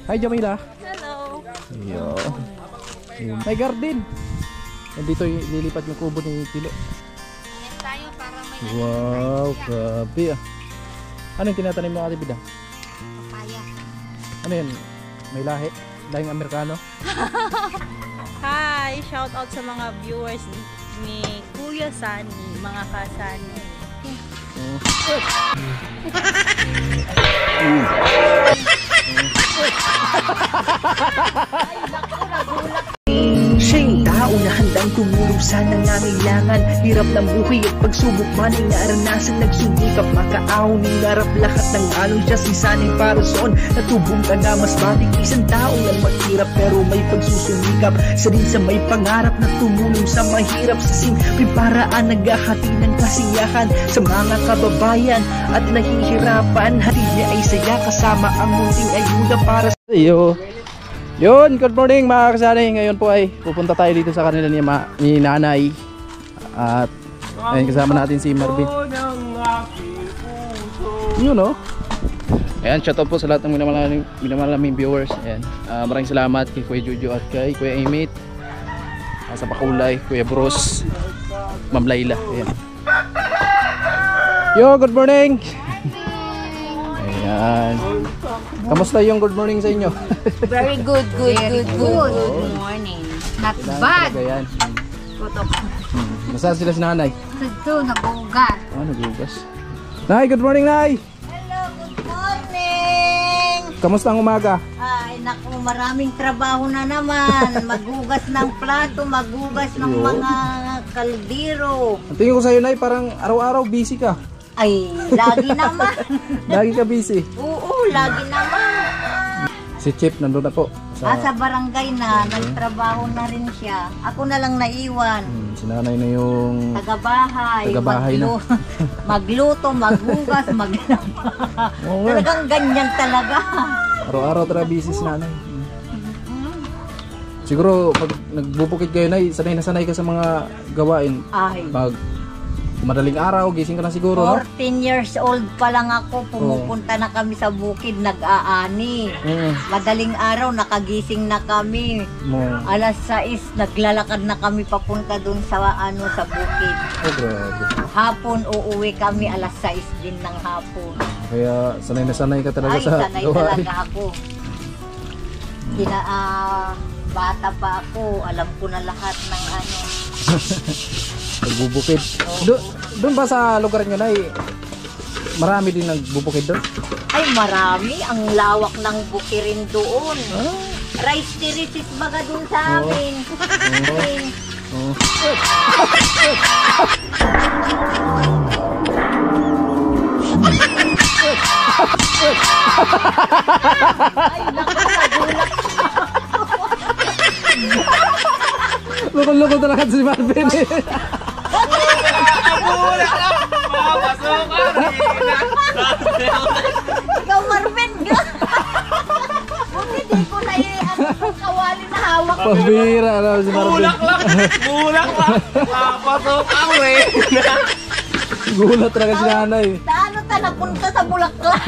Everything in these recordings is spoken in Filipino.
Hi Jamila. Hello. Yo. May garden. Dito lilipat yung kubo ni Tilo. Ayan tayo para may Wow, grabe ah. Ano yung tinatanim mo Ate Bida? papaya. Ano yun? May lahi? Lahing Amerikano? Hi! Shout out sa mga viewers ni Kuya Sunny, mga kasani. Siya yung tao na handang tumulong sa nangangailangan. Hirap ng buhay at pagsubok man ay naranasan. Nagsumikap makaaon, hinarap lahat ng alon. Siya si Sanay Parason, natubong ka na mas batik. Isang tao lang mahirap pero may pagsusumikap. Sa rin sa may pangarap na tumulong sa mahirap. Sa simpleng paraan naghahati ng kasiyahan sa mga kababayan at nahihirapan. Hati niya ay saya kasama ang munting ayuda para sa Iyo. Yun, good morning mga kasanay. Ngayon po ay pupunta tayo dito sa kanila ni Nanay. At ayun, kasama natin si Marvin. Yun no. Ayan, shout out po sa lahat ng minamalaming viewers. Ayan, maraming salamat kay Kuya Jojo at kay Kuya Amit, sa Pakulay, Kuya Bros, Ma'am Layla. Ayan. Yo, good morning. Ayan. Kamusta yung good morning sa inyo? Very good. Good morning. Not bad. Ayan. Tutok. Nasaan sila si Nanay? Ito, nabugas. Nagugas. Nay, good morning Nay! Hello, good morning! Kamusta ang umaga? Ay, naku, maraming trabaho na naman. Maghugas ng plato, maghugas ng Yo. mga kaldero. Ang tingin ko sa'yo Nay, parang araw-araw busy ka. Ay, lagi naman. Lagi ka busy. Oo, lagi naman. Si Chip nandun na po. Sa barangay na, nagtrabaho na rin siya. Ako na lang naiwan. Si Nanay na yung Tagabahay, Tagabahay na. magluto, maghugas, maglaba. Oo nga. Talagang ganyan talaga. Araw-araw talaga busy si Nanay. Siguro pag nagbubukid kayo Nay, sanay na sanay ka sa mga gawain. Ay, Pag madaling araw, gising ka na siguro, no? 14 years old pa lang ako, pumupunta na kami sa bukid, nag-aani. Madaling araw, nakagising na kami. Alas 6, naglalakad na kami papunta dun sa sa bukid. Oh, grabe. Hapon, uuwi kami, alas 6 din ng hapon. Kaya sanay na sanay ka talaga Ay, sa sanay gawain. talaga ako. Bata pa ako, alam ko na lahat ng Nagbubukid. Doon ba sa lugar nyo na marami din nagbubukid doon? Ay, marami. Ang lawak ng bukirin doon. Rice terraces baga doon sa amin. Ay, naku, nagulat. Lukol-lukol talaga si Marvin. Ikaw, Marvin, ka. Buti di ko na kawali na hawak. Pambira na si Marvin. Bulak lang. Papasok ang Gulat talaga si Nanay. Paano ta napunta sa Bulaklak?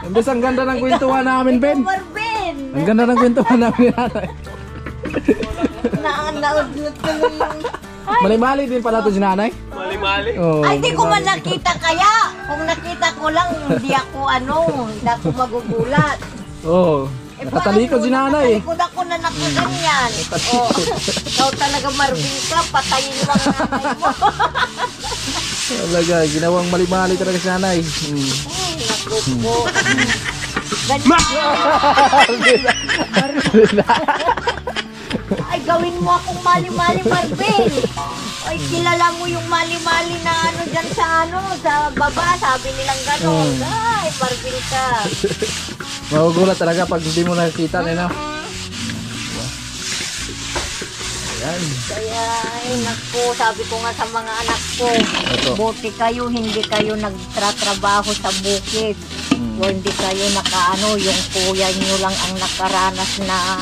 Imbes ang ganda ng kwentuhan namin, Ben. Marvin. Ang ganda ng kwentuhan namin, Nanay. Naudlot ko yung... Mali-mali din pala ito si Nanay. Mali-mali. Oh, Ay, di ko man nakita kaya. Kung nakita ko lang, hindi ako hindi ako magugulat. Oh, nakatalikod si Nanay. Nakalikod ako na nakaganyan. Oh, ikaw talaga Marvin ka, patayin lang nanay mo. Talaga, ginawang mali-mali talaga si Nanay. Ay, naku po. Ay, gawin mo akong mali-mali, Marvin. Ay, kilala mo yung mali-mali na dyan sa sa baba. Sabi nilang gano'n. Ay, Marvin ka. Magugulat talaga pag hindi mo nakikita, no? Ayan. Kaya, ay, naku, sabi ko nga sa mga anak ko, buti kayo, hindi kayo nagtratrabaho sa bukid. O hindi kayo yung kuya nyo lang ang nakaranas na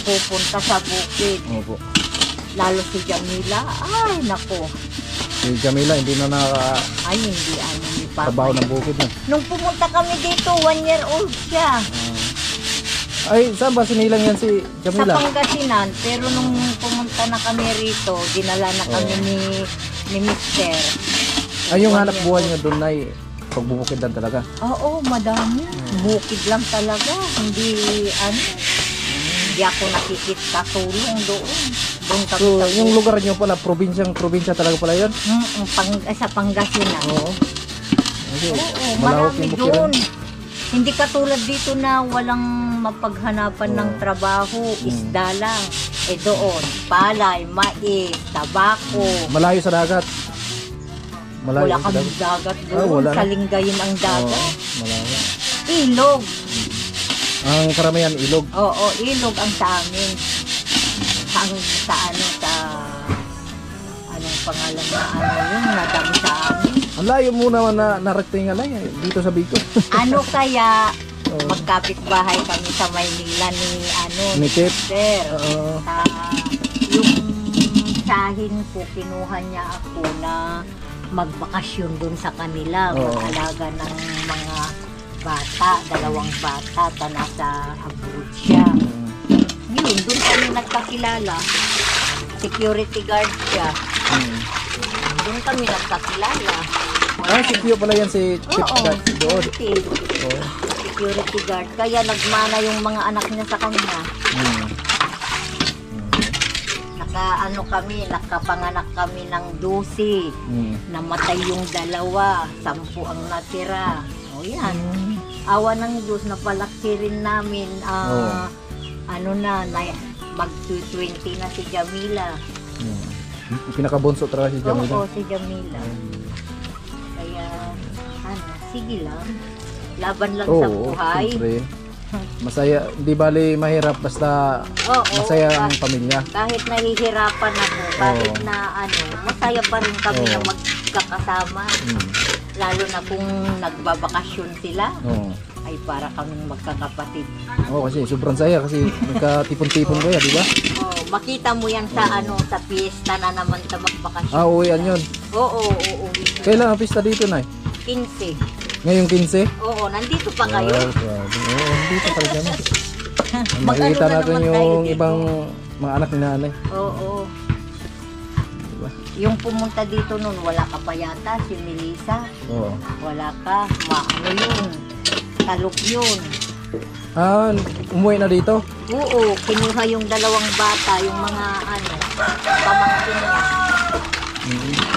pupunta sa bukid. Opo. Lalo si Jamila, ay, naku. Si Jamila hindi na Ay, hindi, hindi pa. trabaho ng bukid na. Nung pumunta kami dito, 1 year old siya. Ay, saan ba sinilang yan si Sa Jamila? Pangasinan, pero nung pumunta na kami rito, dinala na kami ni Mister. Ay, yung hanap buhay niya doon ay pagbubukid lang talaga. Oo, madami. Bukid lang talaga. Hindi, hindi ako nakikita tulong doon. Doon kami So, sa yung lugar niyo pala, probinsya talaga pala yun? sa Pangasinan. Oo. Okay. Oo, Malawak marami yung bukiran. doon. Hindi katulad dito na walang mapaghanapan ng trabaho, isda lang. Doon, palay, mais, tabako. Malayo sa dagat. Malayo Wala sa kami dagat. dagat Ah, doon. wala na. Salingayin ang dagat. Oo, malayo. Ilog. Ang karamihan ilog. Oo, ilog ang sa amin. Sa anong pangalan na yun, nadam sa amin. Ang layo mo naman na narating alay dito sa Bicol. Ano kaya Oo. magkapit-bahay kami sa Maynila Ni Tip? Sir. Oo. Yung sahin ko, kinuha niya ako na magbakasyon dun sa kanila, Oo. mag-alaga ng mga bata, 2 bata, nasa abroad siya. Yun, dun kami nagkakilala. Security guard siya. Doon kami nagkakilala. Ah, si Tio pala yan si Tip Oo, doon. security. Oo. Security guard. Kaya nagmana yung mga anak niya sa kanya. Nakapanganak kami ng 12. Namatay yung 2. 10 ang natira. O yan. Awa ng Diyos, napalaki rin namin. Mag-20 na si Jamila. Pinakabunso talaga si Jamila. Oo, si Jamila. Kaya, sige lang. Laban lang sa Oo, buhay. siyempre. Masaya, di bali mahirap basta Oo, masaya ang pamilya. kahit nahihirapan ako, kahit na masaya pa rin kami Oo. na magkakasama. Lalo na kung nagbabakasyon sila, Oo. ay para kaming magkakapatid. Oo, kasi sobrang saya kasi nagkatipon-tipon kayo, di ba? Oh, makita mo yan sa sa piyesta na naman sa magbakasyon. Ah, uwian yun. Oo. Kailan ang pista dito, Nay? 15. Ngayong 15? Oo, nandito pa kayo. Oh, grabe. Oo, dito pala kami. Mag-ano Makikita na natin naman tayo yung dito. ibang mga anak ni nanay. Oo. Yung pumunta dito nun, wala ka pa yata, si Melissa. Oo. Wala ka, yun. Talok yun. Ah, umuwi na dito? Oo, kinuha yung 2 bata, yung mga pamangkin niya.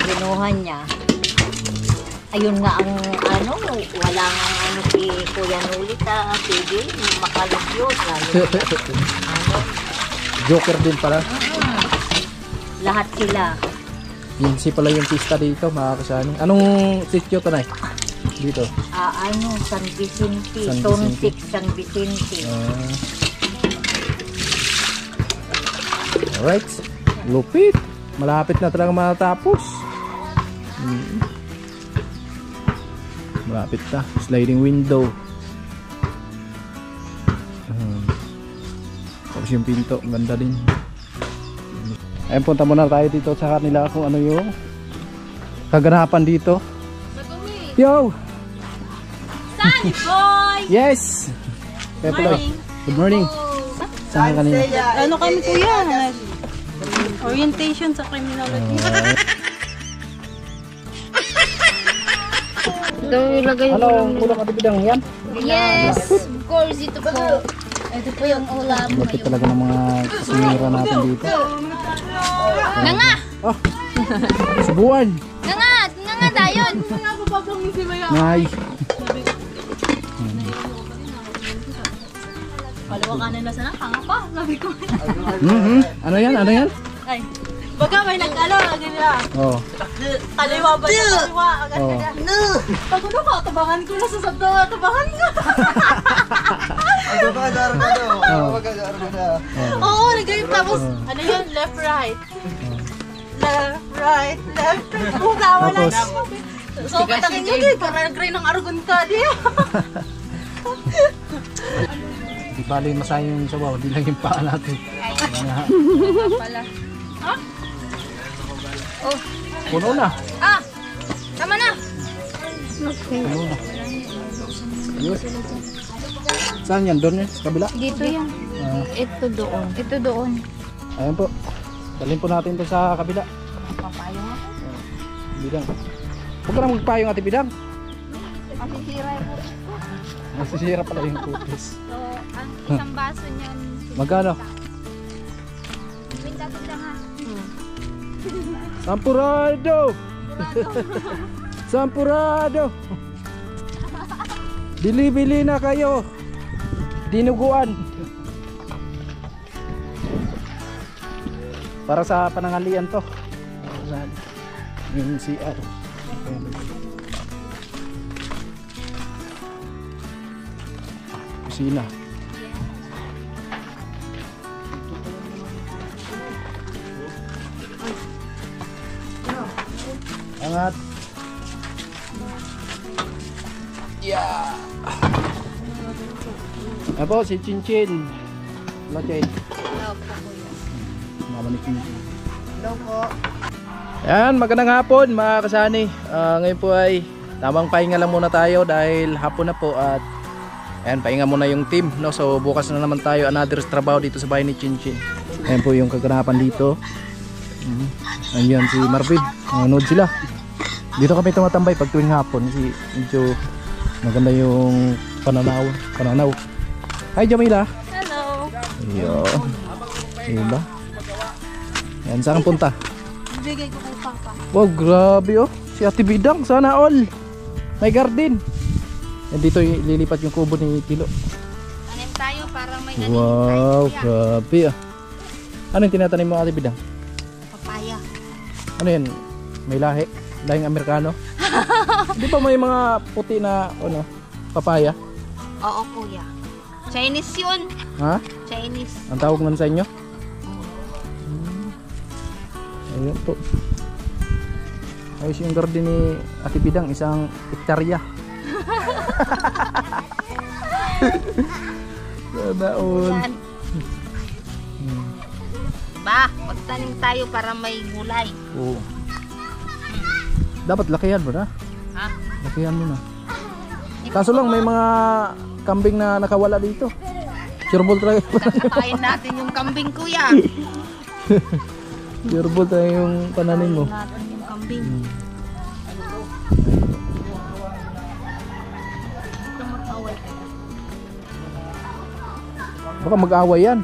Kinuha niya. Ayun nga ang wala nga si Kuya Nulita, sige, makalog yun. Joker din pala. Lahat sila. Yun si pala yung pista dito, mga kasani. Anong sityo to, Nay? Dito. San Vicente, San Zone Vicente. 6, San Vicente. Alright. Lupit. Malapit na talaga matapos. Malapit na. Sliding window. Tapos yung pinto. Ganda din. Ayun, punta muna tayo dito sa kanila kung ano yung kaganapan dito. Yo! Sunny boy! Yes! Kaya pala. Good morning. Saan ka kanina? Ano kami kuya? Orientation sa criminology. Ano, kulang katibidang yan? Yes, of course, ito po. Ito po yung ulam. Lapit talaga ng mga sinira natin dito. Nga! Subuan! Nga dayon! Nay! Palawakanan na sana, tanga pa. Sabi ko. Ano yan? Ano yan? Ay, baga may ganyan. Oh. Kaliwa ba yung kaliwa? Agad Oh. ka na. Pag ano ka, tabangan ko na sa sabdo. Tabangan ko. Oo, nagayip tapos, ano yun, left, right. Left, right, left. Tawa lang. Tapos? So, patangin nyo din, para nag-gray ng argon ka di. Di bali masayang yung sabaw, di lang yung paa natin. Pala. Puno na. Tama na! Puno na. Yun. Saan yan? Doon yan? Sa kabila? Dito yan. Ito doon. Ito doon. Ayan po. Dalhin po natin ito sa kabila. Papayong ako. Bidang. Huwag ka na magpayong Ate Bidang. Masisira yung Nasisira pala yung cookies. So, ang isang baso niyan. Magkano? Pinta-pinta nga. Sampurado! Sampurado! Bili-bili na kayo. Dinuguan. Para sa panangalian to. Yung CR. Kusina. Angat. Yeah. Apo si Chinchin. Hello Chin. Mama ni Chinchin. Hello po. Ayan, magandang hapon mga kasani. Ngayon po ay tamang pahinga lang muna tayo dahil hapon na po at ayan, pahinga muna yung team, no? So bukas na naman tayo another trabaho dito sa bahay ni Chinchin. Ayan po yung kaganapan dito. Ayan si Marvin. Nanood sila. Dito kami tumatambay pag tuwing hapon kasi medyo maganda yung pananaw. Hi Jamila. Hello. Ayun. Diba? Ayan, saan kang punta? Bigay ko kay Papa. Wow, grabe oh. Si Ate Bidang, sana all. May garden. Yan dito lilipat yung kubo ni Tilo. Tanim tayo para may Wow, grabe ah. Ano yung tinatanim mo Ate Bidang? papaya. Ano yan? May lahi? Lahing Amerikano? Di ba may mga puti na ano, papaya? Oo, kuya. Chinese yun. Ha? Chinese. Ang tawag nun sa inyo? Ayun po. Ayos yung garden ni Ate Bidang, isang hektarya. Sana all. Yan. Ba, magtanim tayo para may gulay. Oo. Dapat lakihan mo na. Ha? Lakihan mo na. Kaso lang may mga kambing na nakawala dito. Sureball talaga. Tatakain natin yung kambing, kuya. Sureball talaga yung pananim mo. Natin yung kambing. Baka mag-away yan.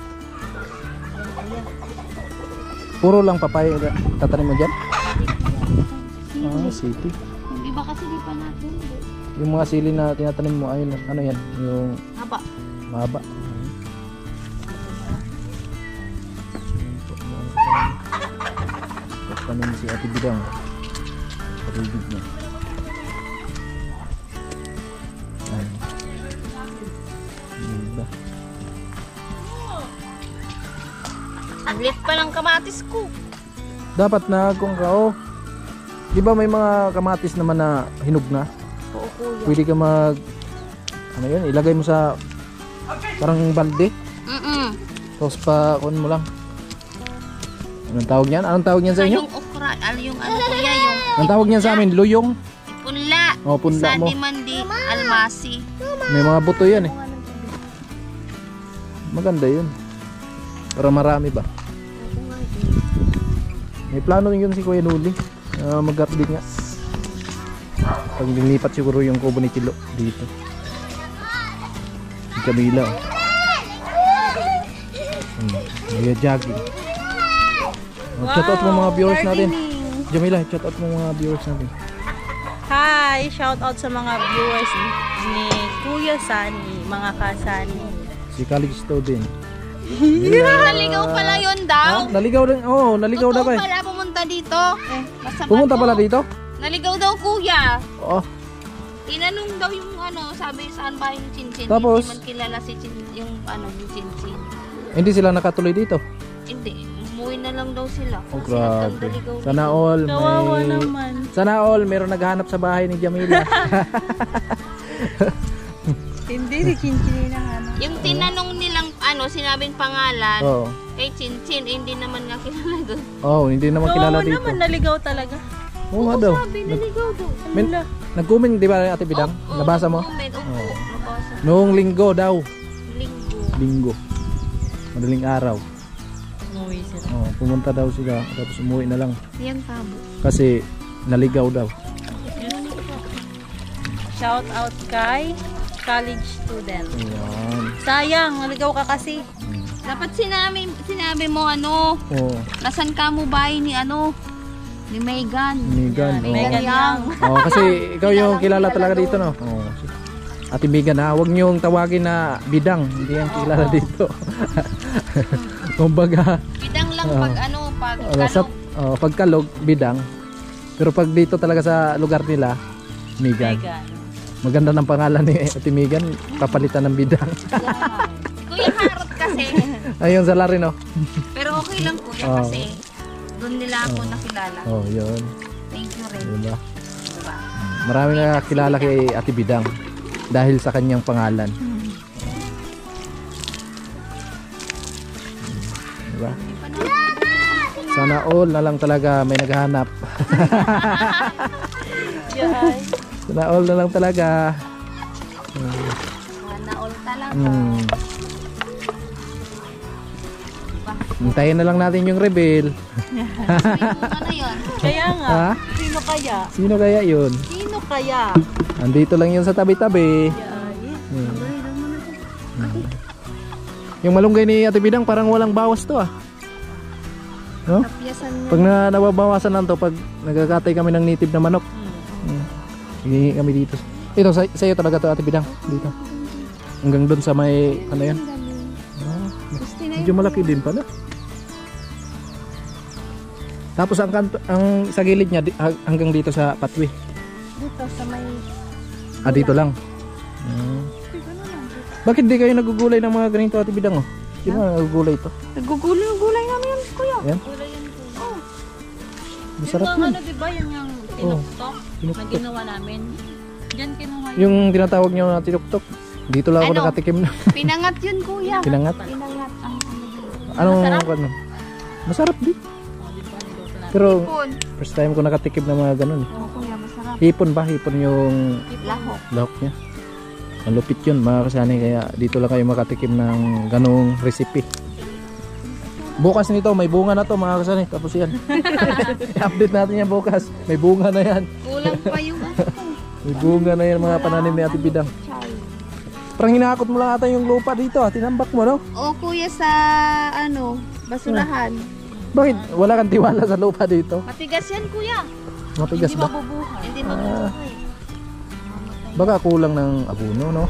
Puro lang papaya tatanim mo dyan? Ah, sili. Yung iba kasi di pa natin. Yung mga sili na tinatanim mo, ayun, ano yan? Yung Haba. mahaba. Tanim si Ate Bidang. Paligid niya. Ayun. Diba? Ang lit pa ng kamatis ko. Dapat na kung kao. Di ba may mga kamatis naman na hinog na? Oo, kuya. Pwede ka mag ano yun, ilagay mo sa parang balde. Tapos pa kunin mo lang. Anong tawag niyan? Anong tawag niyan sa inyo? Yung okra, yung ano kuya, yung Ang tawag niyan sa amin, luyong. punla. Oh, punla mo. Sa dimandi, almasi. May mga buto yan eh. Maganda yun. Para marami ba? May plano yun si Kuya Nuli. Mag-garden nga. Pag lilipat siguro yung kubo ni Tilo dito. Si Camila. May jogging. Shout out mo mga viewers natin. Jamila, shout out mo mga viewers natin. Hi! Shout out sa mga viewers ni Kuya Sunny, mga kasani. Si college student. Naligaw pala yun daw. Naligaw din. Oo, naligaw daw Totoo kayo. pala pumunta dito. Masama Pumunta to. pala dito? Naligaw daw kuya. Oo. Tinanong daw yung ano, sabi saan ba yung Chinchin. Tapos? Hindi man kilala si yung ano, yung Chinchin. Hindi sila nakatuloy dito. Hindi, umuwi na lang daw sila. Oh, Kasi grabe. nagdaligaw Sana dito. all Kawawa may... naman. Sana all meron naghahanap sa bahay ni Jamila. Hindi, si Chinchin na ano. Yung tinanong nilang ano, sinabing pangalan Oo. kay Chinchin, hindi naman nga kilala doon. Oh, hindi naman kilala Kawawa dito. naman, naligaw talaga. Oo nga daw. Sabi, naligaw daw. Nag-comment di ba Ate Bidang? Nabasa mo? Comment, opo, Oo. nabasa. Noong linggo daw. Linggo. Madaling araw. Umuwi sila. Oh, pumunta daw sila tapos umuwi na lang. Yan tabo. Kasi naligaw daw. Shout out kay college student. Ayan. Sayang, naligaw ka kasi. Dapat sinabi mo ano, Oh, nasan ka mo bahay ni ano, ni Megan. Megan. Oh. Megan Yang. Oh, kasi ikaw yung kilala talaga dito, no? Oh. Ate Megan, ha, huwag niyong tawagin na bidang. Hindi yan kilala dito. Kumbaga, Bidang lang pag ano, pag sa pagkalog, bidang. Pero pag dito talaga sa lugar nila, Megan. Megan. Maganda ng pangalan ni Ate Megan, papalitan ng bidang. Kuya Harot kasi. Ayun sa lari, no? Pero okay lang kuya Oh. kasi doon nila ako nakilala. Oh, yun. Thank you rin. Diba? Diba? Marami na kilala kay Ate Bidang dahil sa kanyang pangalan. Diba? Sana all na lang talaga may naghahanap. Yay. Sana all na lang talaga. Sana all talaga. Hintayin na lang natin yung reveal. Ano yun? Kaya nga, Ha? sino kaya? Sino kaya yun? Sino kaya? Andito lang yun sa tabi-tabi. Yung malunggay ni Ate Bidang parang walang bawas to, ah. No? Pag nababawasan lang to pag nagkakatay kami ng native na manok. Hihingi kami dito. Ito sa iyo talaga to, Ate Bidang, dito. Hanggang doon sa may ano yan. Medyo malaki din pala. Tapos ang sa gilid niya hanggang dito sa patwi. Dito sa may... Dito lang. Bakit di kayo nagugulay ng mga ganito, Ate Bidang? Oh? Di ba nagugulay ito? Nagugulay yung gulay namin yan, kuya. Yan? Gulay yan, kuya. Masarap Yung yun. ano, diba? Yung tinuktok na Tinuktok. ginawa namin. Diyan kinuha yun. Yung tinatawag nyo na tinuktok. Dito lang ako Ano? nakatikim na. Pinangat yun kuya. Pinangat. Pinangat ang Anong Masarap? ano? Masarap din. Pero hipon. first time ko nakatikim ng mga ganun. Oo kuya, masarap. Hipon ba? Hipon yung Lahok. lahok niya. Ang lupit yun mga kasani, kaya dito lang kayo makatikim ng ganung recipe. Bukas nito may bunga na to mga kasani. Tapos yan. I-update natin yan bukas. May bunga na yan. Kulang pa yung May bunga na yan mga pananim ni Ate Bidang. Parang hinakot mo lang ata yung lupa dito. Tinambak mo, no? O kuya sa ano, basurahan. Bakit? Wala kang tiwala sa lupa dito? Matigas yan kuya. Matigas ba? Mabubuhay. Hindi mabubuhay. Baka kulang ng abuno, no?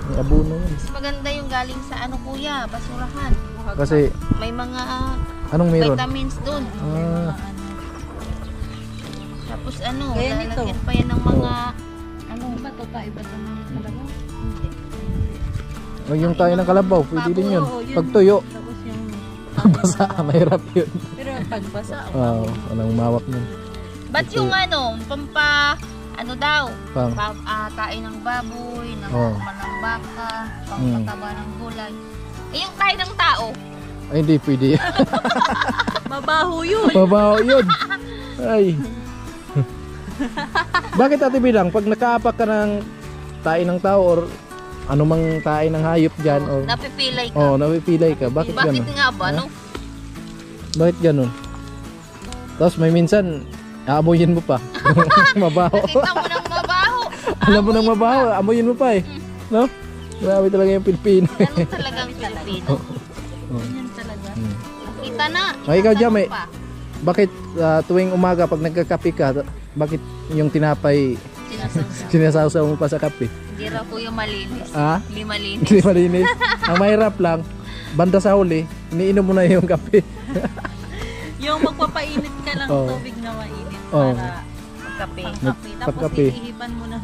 May abuno yun. Mas maganda yung galing sa ano kuya, basurahan. Kasi, May mga anong meron? vitamins doon. Ah, Tapos ano, Gaya nito. lalagyan pa yan ng mga ano, Iba to pa, iba to ng talaga. o yung tayo ng kalabaw, pwede din yun. Oo, yun. Pag tuyo, Tapos yung... basa, mahirap yun. Pero pagbasa, Wow, walang umawak nun. ba't yung ano, ano daw, Pang, tayo ng baboy, ng Oo. ng baka, pangpataba ng gulay. Eh yung tayo ng tao, ay hindi pwede. mabaho yun. Mabaho yun. Ay. Bakit Ate Bidang, pag nakaapak ka ng tayo ng tao or anumang tayo ng hayop dyan, or napipilay ka. napipilay ka, bakit Bakit ganun? nga ba, no? Bakit ganun? Tapos may minsan, aamuyin mo pa. Mabaho. Nakita mo ng mabaho. Alam mo nang mabaho, amuyin mo pa eh. No? Grabe talaga yung Pilipino. Ganun talagang Pilipino. Yan talaga. Kita na. Ay, ikaw, Jam, eh. pa. Bakit tuwing umaga pag nagkakape ka, bakit yung tinapay Sinasawsaw. sinasawsaw mo pa sa kape? Hindi raw po yung malinis. Ah? Hindi malinis. Hindi malinis. Ang mahirap lang, banda sa huli, iniinom mo na yung kape. Yung magpapainit ka lang Oo. tubig na mainit Oo. para Pagkape. pagkape. Tapos Pagkape. ihihipan mo na.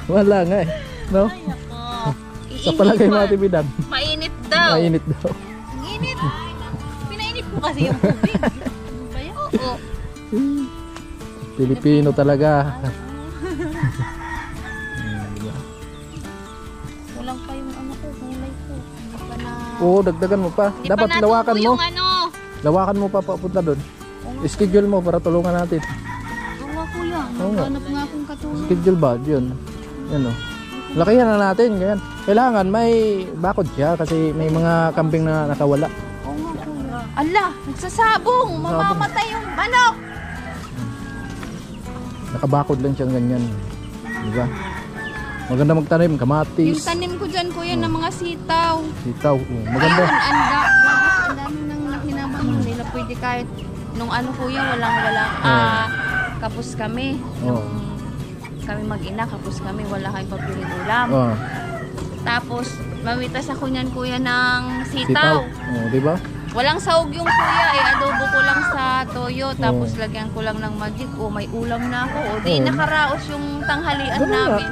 Wala nga eh. No? Ay, ako. Sa palagay mo Ate Bidang, Mainit daw. mainit daw. Init. Pinainit ko kasi yung tubig. Ano ba yan? Oo. Pilipino talaga. Kulang pa yung ano ko, kulay ko. Hindi pa na... Oo, dagdagan mo pa. Hindi Dapat pa lawakan natubo mo. yung ano. Lawakan mo pa papunta doon. Schedule mo para tulungan natin. Oo nga kuya. Oo nga. Naghanap nga akong katulong. Schedule ba? Yun. Yan o. Hindi ko Lakihan na natin, ganyan. Kailangan may bakod siya kasi may mga kambing na nakawala. Oo nga kuya. Ala, nagsasabong. Mamamatay yung manok. Nakabakod lang siyang ganyan. Diba? Maganda magtanim, Yung kamatis, tanim ko dyan kuya ng mga sitaw. sitaw. Maganda. Ayun, ang dami nang nakinabang. Hindi na pwede kahit nung ano kuya, walang kapos kami. Oo. Nung kami mag-ina, kapos kami, wala kayong papiling ulam. Oh, Tapos, mamitas ako niyan kuya ng sitaw. sitaw. Oh, diba? Walang sahog yung kuya, adobo ko lang sa toyo. Tapos lagyan ko lang ng magic. O, may ulam na ako. O, di nakaraos yung tanghalian Ganun nga. namin.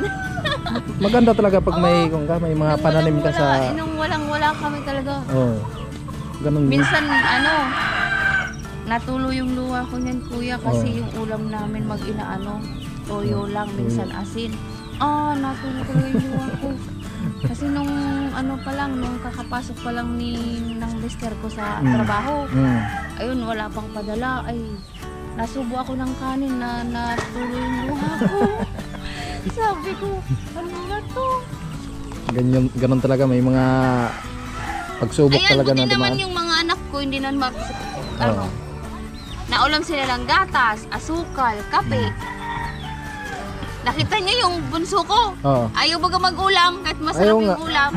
Maganda talaga pag may kung ka, may mga pananim ka sa Nung walang-wala kami talaga. oh. Ganun. Minsan, natulo yung luha ko niyan kuya kasi yung ulam namin mag-ina toyo lang, minsan asin. Natulo ko yung luha ko. Kasi nung nung kakapasok pa lang ng mister ko sa trabaho, ayun, wala pang padala, ay nasubo ako ng kanin na natulo yung luha ko. Sabi ko, ano na to? Ganun talaga, may mga pagsubok Ayan, talaga buti na naman dumaan. yung mga anak ko, hindi na naulam sila ng gatas, asukal, kape. Nakita niyo yung bunso ko? Oo. Ayaw baga mag-ulam, kahit masarap Ayaw yung nga. ulam.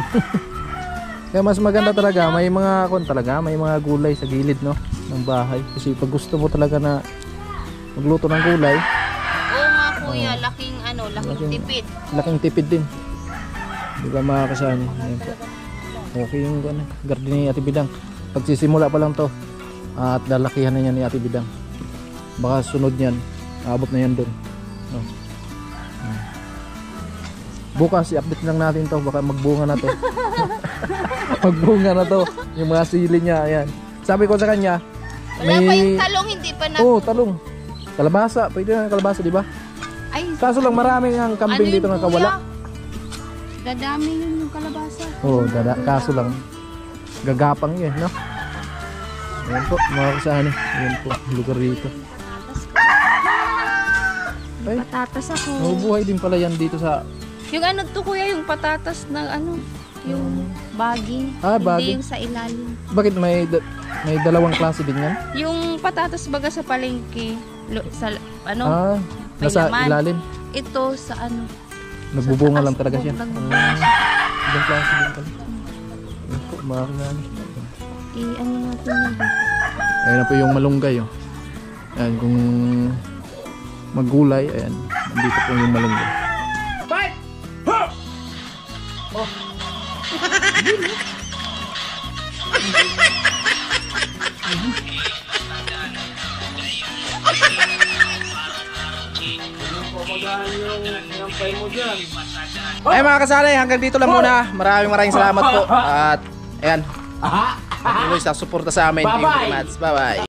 Kaya mas maganda talaga, may mga may mga gulay sa gilid ng bahay. Kasi pag gusto mo talaga na magluto ng gulay, Oo nga kuya, laking tipid. laking tipid din. Di ba mga kasani? Ayan po. Okay yung garden ni Ate Bidang. Pagsisimula pa lang to at lalakihan na yan ni Ate Bidang. Baka sunod niyan, abot na yan dun. Bukas i-update lang natin to, baka magbunga na to. Magbunga na to. Yung mga sili niya, ayan. Sabi ko sa kanya, Wala pa yung talong, hindi pa na. oh, talong. Kalabasa, pwede na kalabasa, di ba? Ay, Kaso lang maraming ang kambing dito na kawala. Dadami yun yung kalabasa. Oo, kaso lang gagapang yun, no? Ayan po, mga kasani. Ayan po, lugar dito. Ay, Patatas ako. mabubuhay din pala yan dito sa... Yung to kuya, yung patatas na yung baging. Ah, baging. Hindi yung sa ilalim. Bakit may dalawang klase din yan? Yung patatas baga sa palengke, sa Ah, may nasa laman. ilalim. Ito sa Nagbubunga sa lang taas talaga po, siya. nagbubunga siya. Ibang klase din pala. Ayan po, mga kasani. Natin yun. Ayan na po yung malunggay. Oh. Ayan, kung maggulay, ayan. Nandito po yung malunggay. Ay mga kasali, hanggang dito lang muna. Maraming salamat po. At ayan, patuloy sa suporta sa amin. Thank you very much. Bye bye.